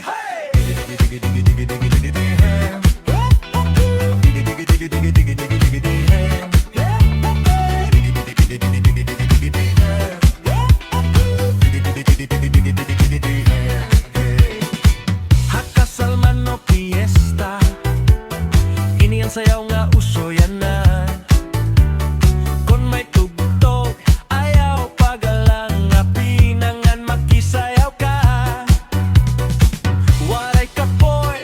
hey! Digi digi digi digi digi digi hey! Digi digi digi digi digi digi digi digi hey! Digi digi digi digi digi digi digi digi hey! Digi digi digi digi digi digi digi digi hey! Hakasal man o fiesta, ini ang sayaw nga uso yan na. Kung may tugtog, ayaw pagalang nga pinangan makisayaw ka. Waray kapoy,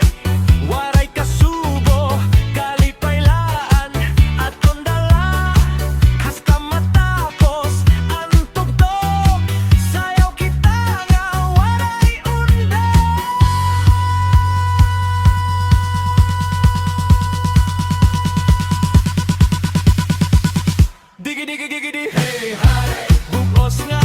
waray kasubo, kalipaylaan at kondala. Hasta matapos ang tugtog, sayaw kita nga waray unda. Digi digi digi di hey hey, bugos nga